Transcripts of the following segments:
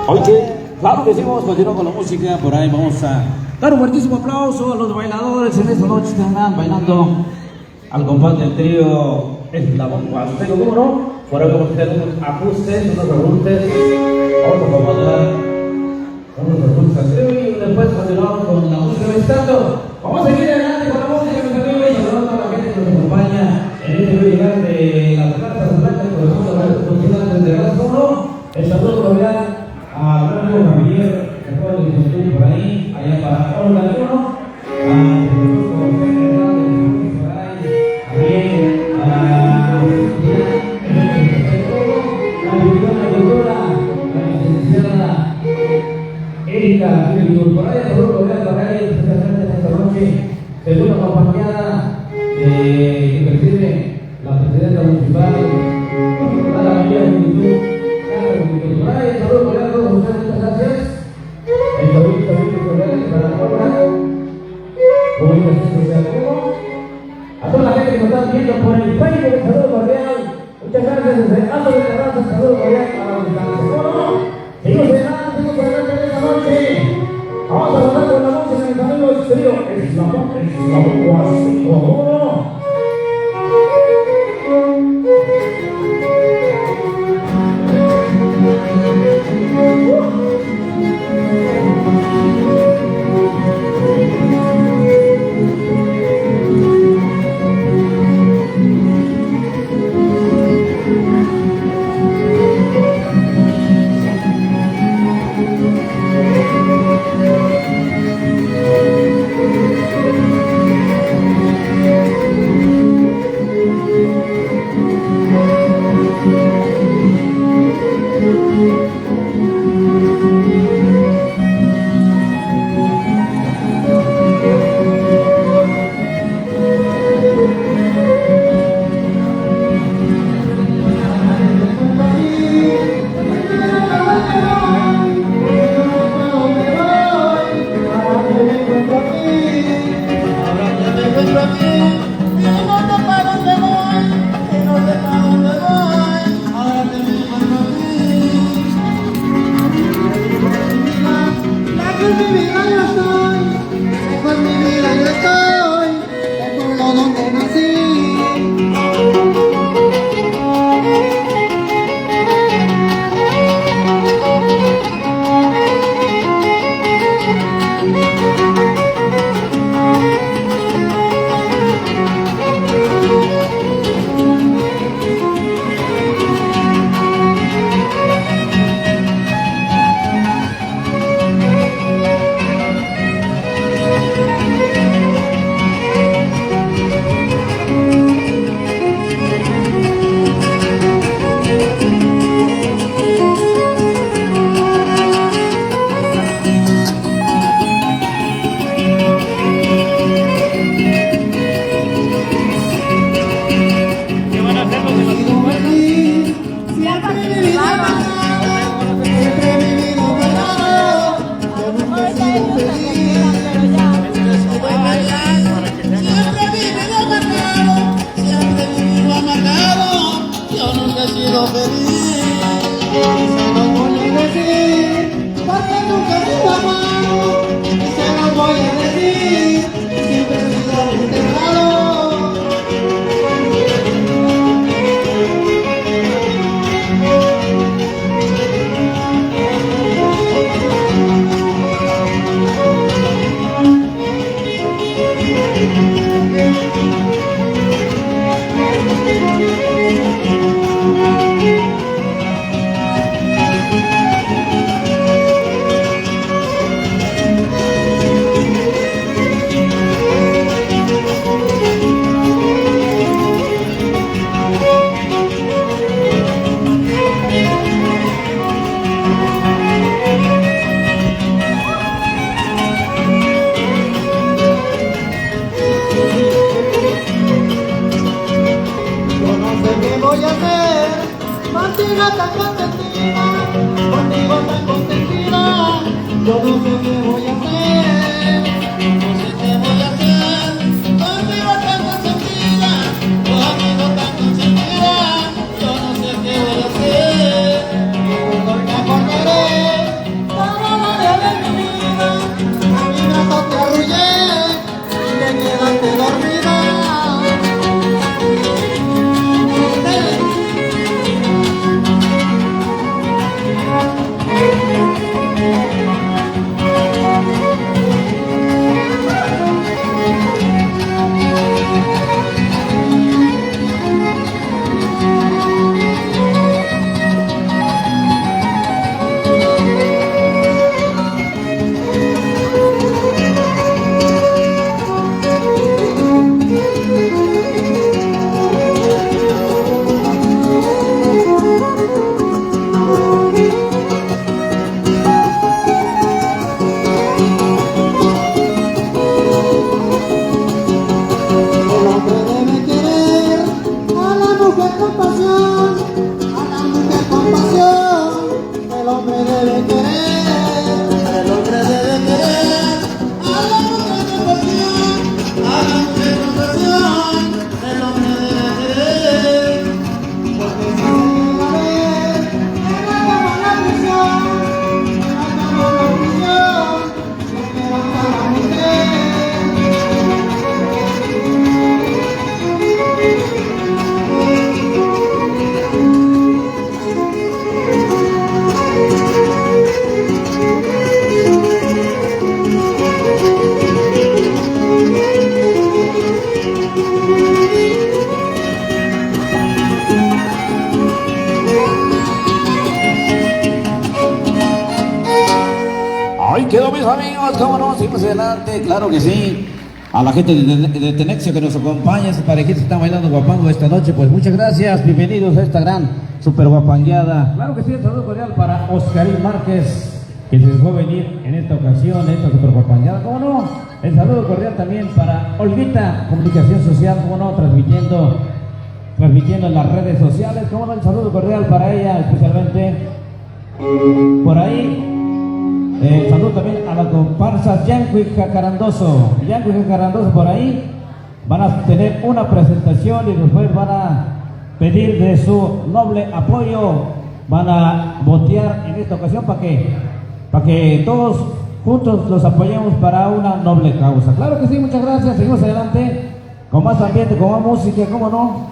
Ok, claro que sí, vamos a continuar con la música. Por ahí vamos a dar un fuertísimo aplauso a los bailadores en esta noche que andan bailando al compás del trío Eslabón Huasteco, ¿cómo no? Por ahí vamos a hacer unos ajustes, unos ajustes. Vamos a acomodar unos ajustes al trío y después continuamos con la música visitando. Vamos a seguir adelante con la música, mis amigos, y saludando a la gente que nos acompaña en este video llegar de las Plazas Blancas, por ejemplo, a los estudiantes de Raza 1. El saludo cordial a Blanco Javier, que acaba de discutir por ahí, allá para Olga León, a Jesús José por ahí, también a la directora de cultura, la licenciada Erika Gilbert, por ahí, saludo cordial para ella, especialmente en esta noche, segunda acompañada de inclusive la presidenta municipal, a la mayoría de YouTube. Ay, saludos cordiales a todos ustedes, muchas gracias. El saludo cordial para la obra, comunicación social, a toda la gente que nos está viendo por el Facebook, el saludo cordial. Muchas gracias desde Alto de Terraza, el saludo cordial para la distancia. Seguimos adelante en esta noche. Vamos a hablar con la música, mis amigos, trío Eslabón Huasteco. Ahí quedó, mis amigos, cómo no, seguimos adelante, claro que sí. A la gente de Tenexio que nos acompaña, esa parejita está bailando guapango esta noche, pues muchas gracias, bienvenidos a esta gran super guapangueada. Claro que sí, un saludo cordial para Oscarín Márquez, que se dejó venir en esta ocasión, esta super guapangueada, cómo no. El saludo cordial también para Olguita, Comunicación Social, cómo no, transmitiendo en las redes sociales, cómo no, el saludo cordial para ella, especialmente por ahí. Saludo también a la comparsa Yanqui Jacarandoso. Yanqui Jacarandoso por ahí. Van a tener una presentación y después van a pedir de su noble apoyo. Van a votear en esta ocasión para que todos juntos los apoyemos para una noble causa. Claro que sí, muchas gracias. Seguimos adelante con más ambiente, con más música, cómo no.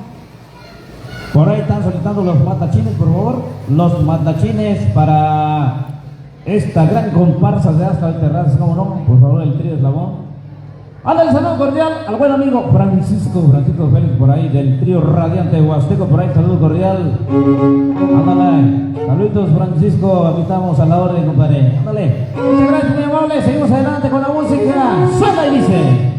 Por ahí están solicitando los matachines, por favor. Los matachines para esta gran comparsa de Asfalt Terrazas, ¿cómo no? Por favor, el trío Eslabón. Ándale, saludo cordial al buen amigo Francisco Félix, por ahí, del trío Radiante Huasteco, por ahí, saludo cordial. Ándale, saluditos Francisco, aquí estamos a la orden, compadre. Ándale, muchas gracias, muy amable, seguimos adelante con la música. Suena y dice.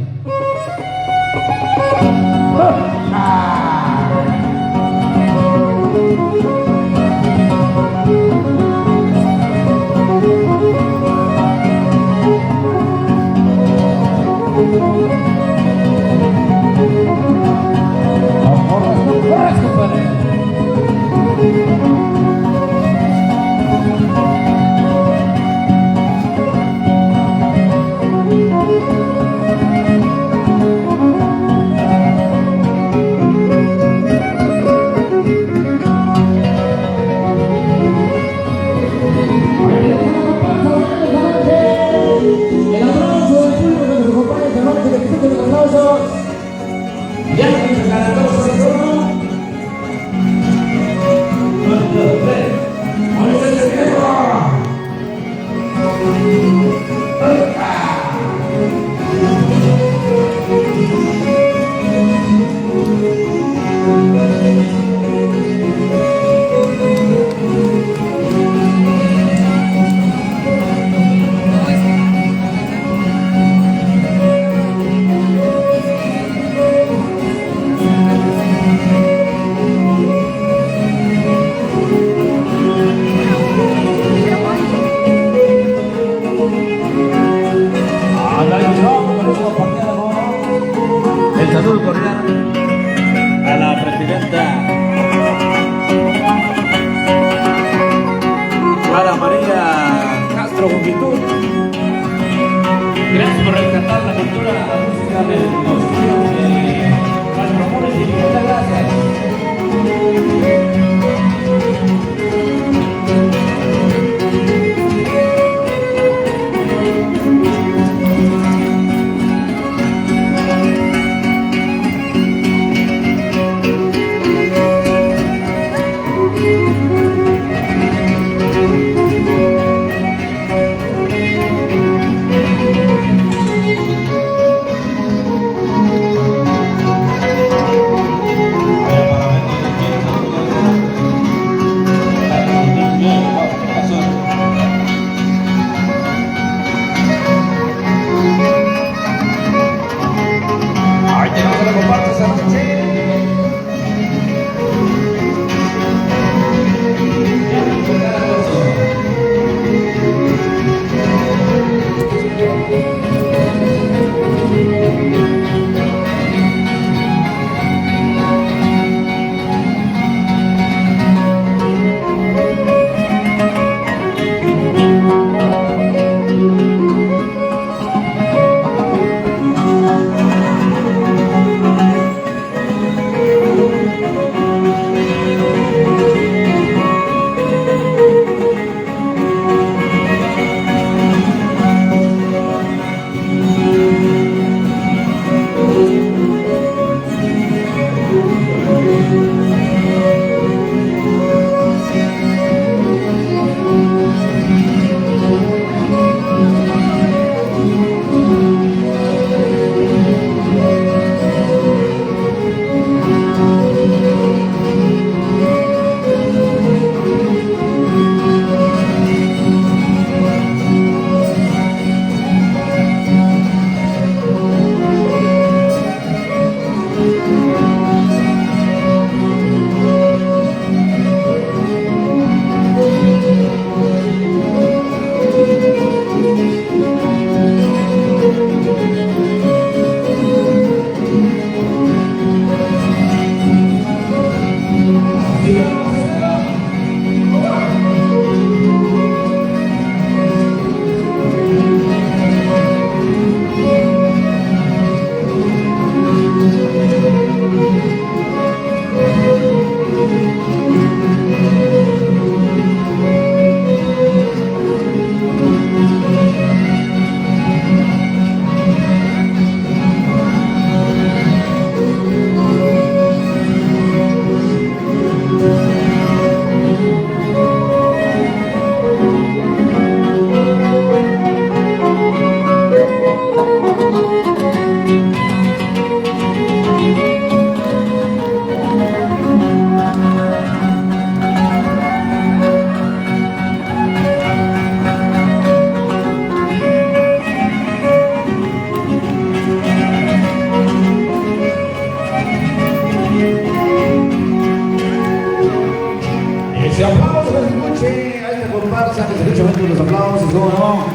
comparsa, que se escucha mucho los aplausos, ¿cómo no?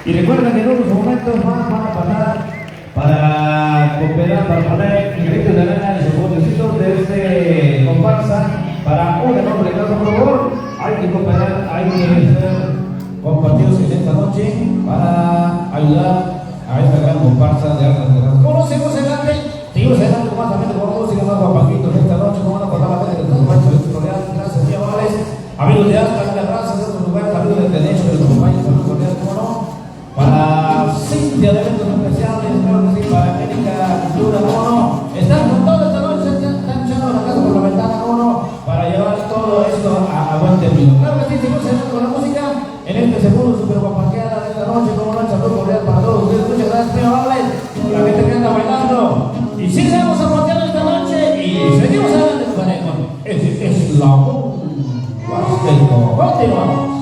Y recuerden que en unos momentos más van a pasar para cooperar, para poner ingresos de arena en sus botecitos de este comparsa para un enorme caso, por favor. Hay que cooperar, hay que ser compartidos en esta noche para ayudar a esta gran comparsa de altas guerras. ¿Cómo seguimos adelante? Seguimos adelante con más amigos, con todos y con más guapaquitos esta noche, como van a pasar la gente de los compañeros de los cordiales, gracias, muy amables. Amigos de Asta, de Abrazo, de otros lugares, amigos de Derecho, de los compañeros, amigos cordiales, ¿cómo no? Para Cintia de eventos especiales, claro que sí, para Erika Cultura, ¿cómo no? Están con todo esta noche, están echando la casa por la ventana, ¿cómo no? Para llevar todo esto a buen término. Claro que sí, seguimos adelante con la música en este segundo super guapaqueada de esta noche, como no, el saludo cordial para todos ustedes, muchas gracias, muy amables, la gente que anda bailando. Y sí, seguimos zapateando esta noche y seguimos adelante con el es la continuamos.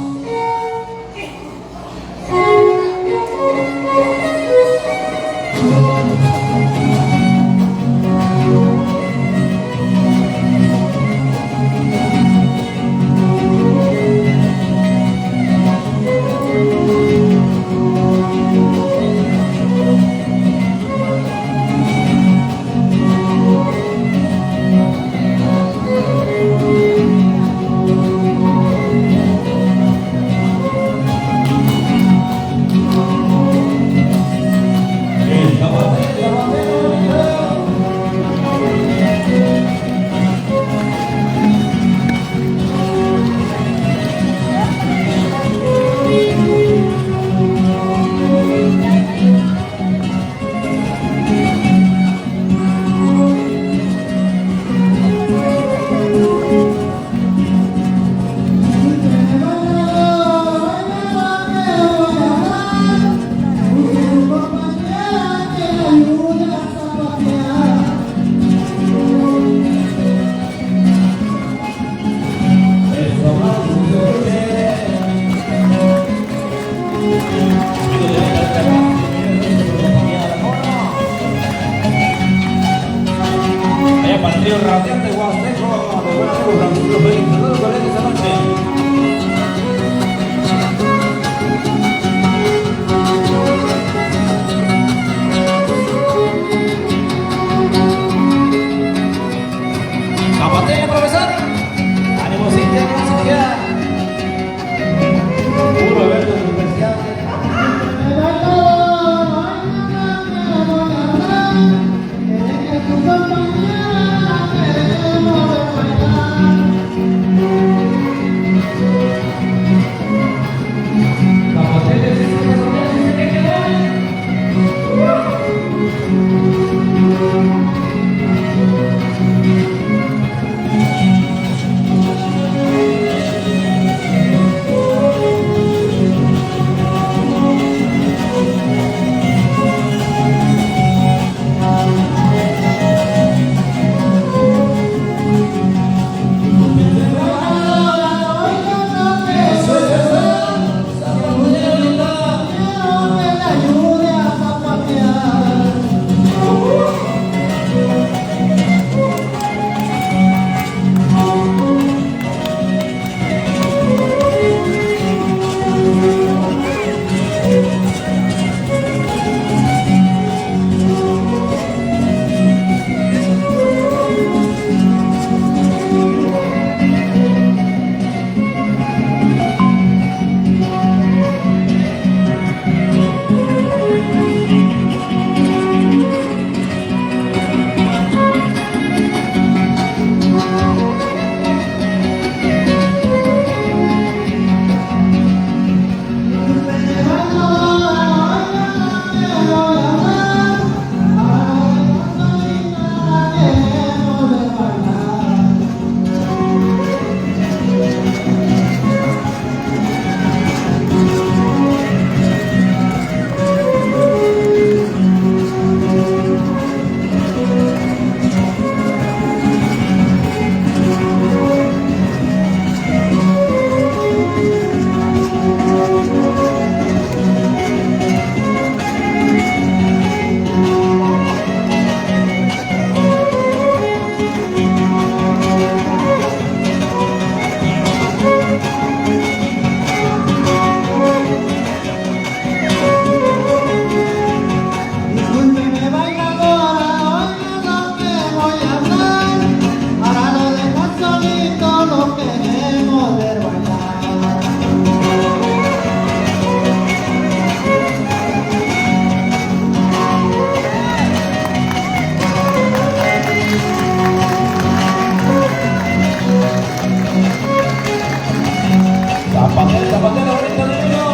zapatero bonito niño.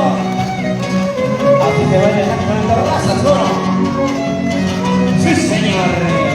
Así se baila con el terrazas, ¿no? Sí, señor.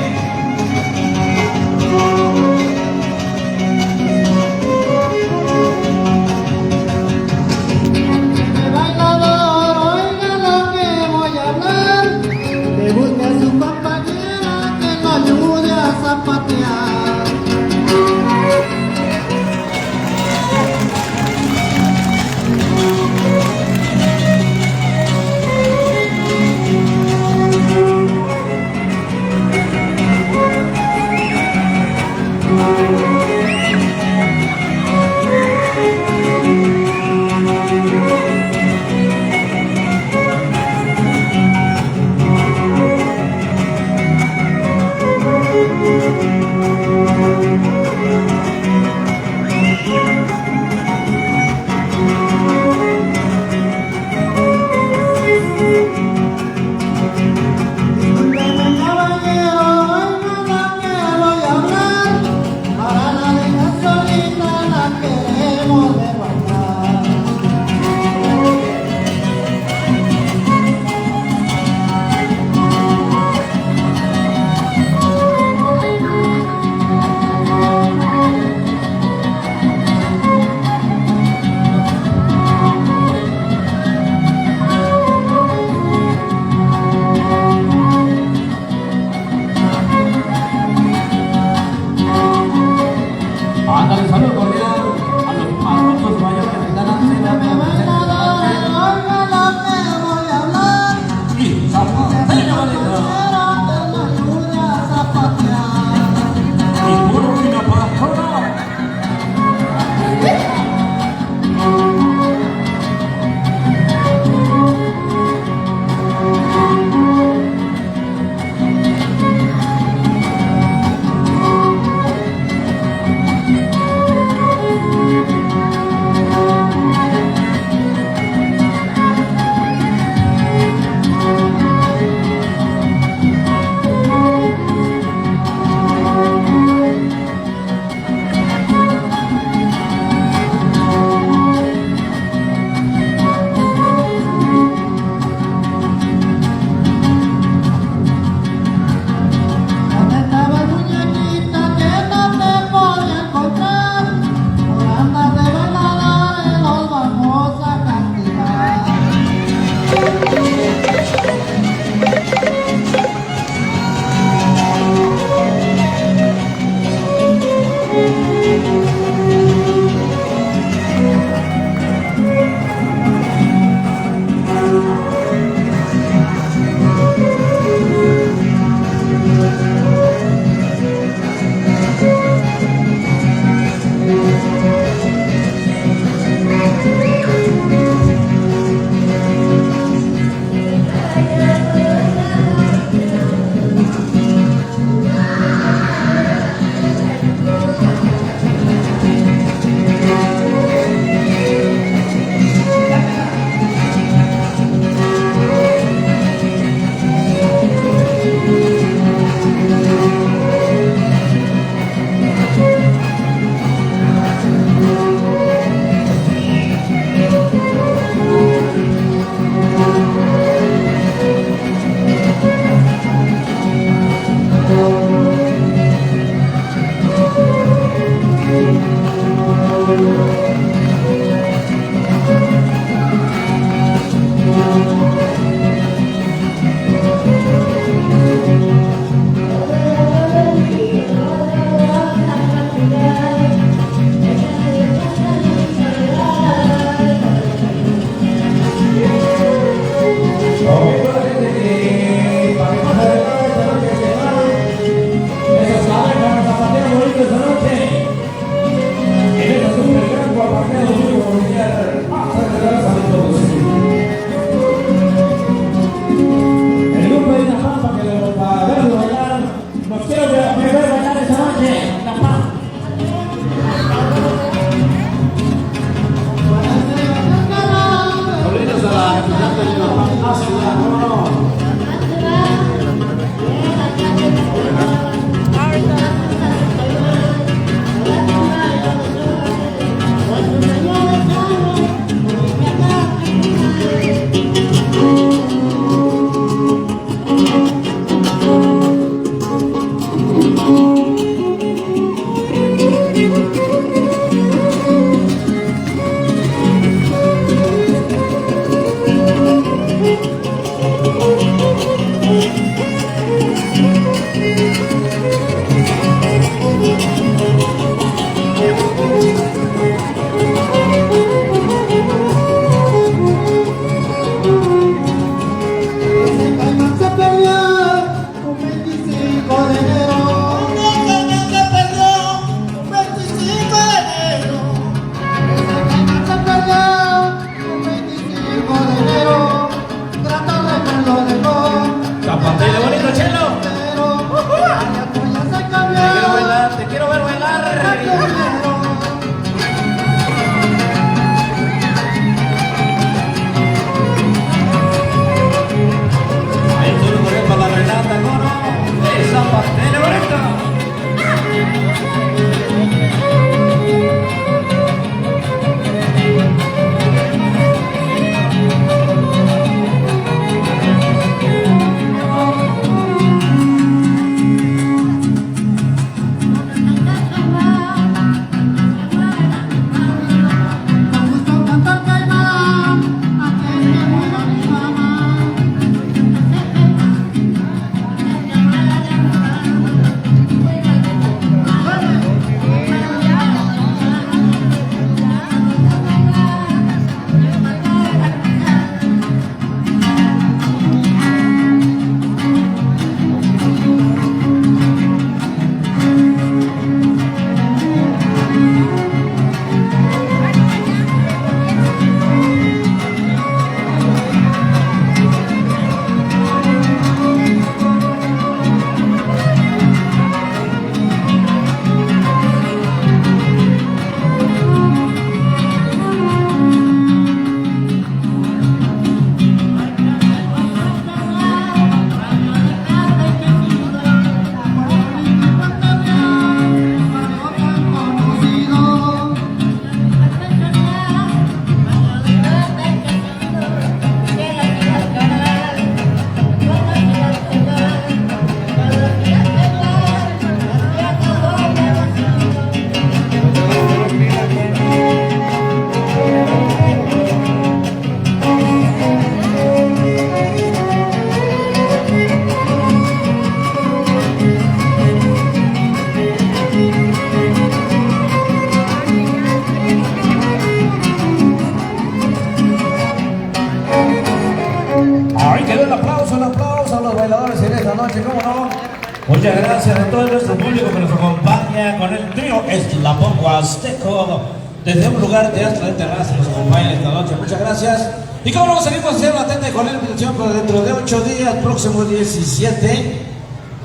Muchas gracias a todo nuestro público que nos acompaña con el trío Eslabón Huasteco. Desde un lugar de Astla de Terraza nos acompaña esta noche. Muchas gracias. Y como no seguimos haciendo atenta con la invitación, pero dentro de 8 días, próximo 17,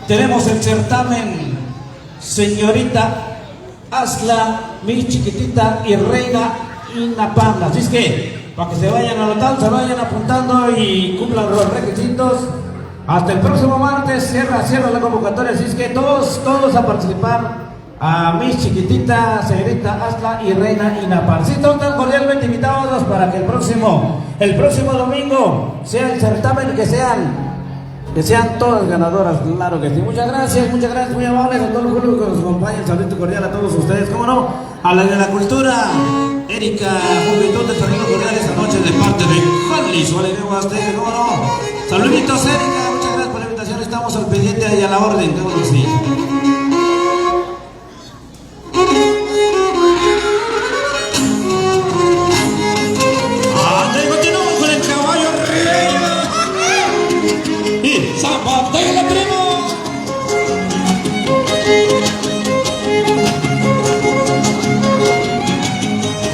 tenemos el certamen Señorita Astla, mi chiquitita y reina Inapam. Así es que, para que se vayan anotando, se vayan apuntando y cumplan los requisitos. Hasta el próximo martes cierra la convocatoria, así es que todos a participar. A mis chiquititas, señorita Astla y reina Inapam. Sí, todos están cordialmente invitados para que el próximo domingo sea el certamen, que sean todas ganadoras, claro que sí. Muchas gracias, muy amables a todos los públicos que nos acompañan. Saludo cordial a todos ustedes, cómo no, a la de la cultura, Erika, juventud de saludos cordiales esta noche de parte de Jalisco, Huasteco, cómo no. Saluditos, Erika, muchas gracias por la invitación, estamos al pendiente y a la orden, claro que sí. ¡Zapatela, primo!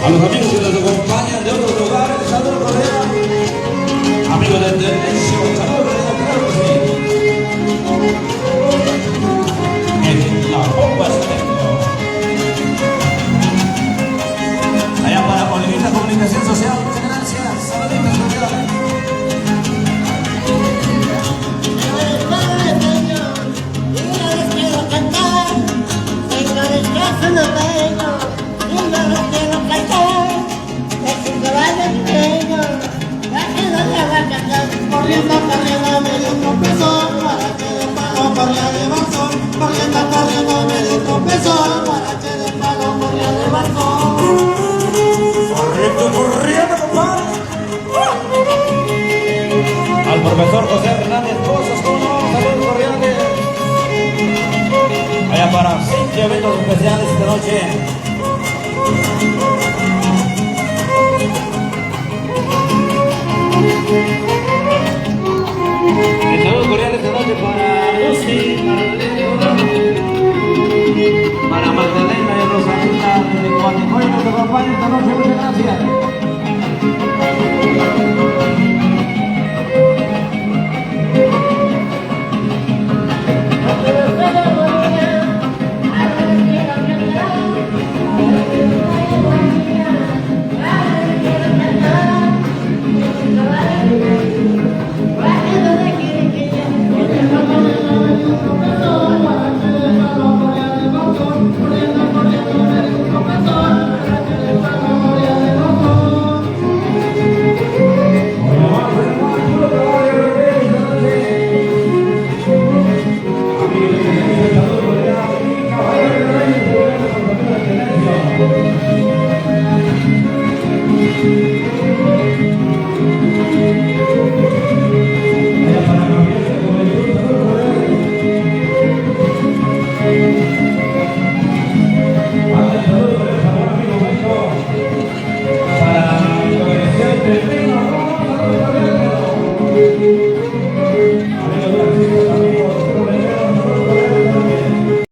A los amigos que nos acompañan de otros lugares, saludos cordiales. Amigos de Tendencia, saludos cordiales, claro que sí. En la bomba allá para Olivita Comunicación Social, muchas gracias. Saluditos cordiales. No tengo, y no los quiero cantar. Es un caballo pequeño, que no se va a cantar. Corriendo para arriba me dio un tropezón, para que de palo corría de balcón. Corriendo me dio un tropezón, para que de palo corría de balcón. Corriendo, compadre. Al profesor José Hernández Pozos, ¿cómo no? Saludos cordiales. Allá para 5 eventos especiales esta noche. Saludos cordiales esta noche para Lucy, para Magdalena y Rosalina de Coaticoy, nos acompañan esta noche. Muchas gracias.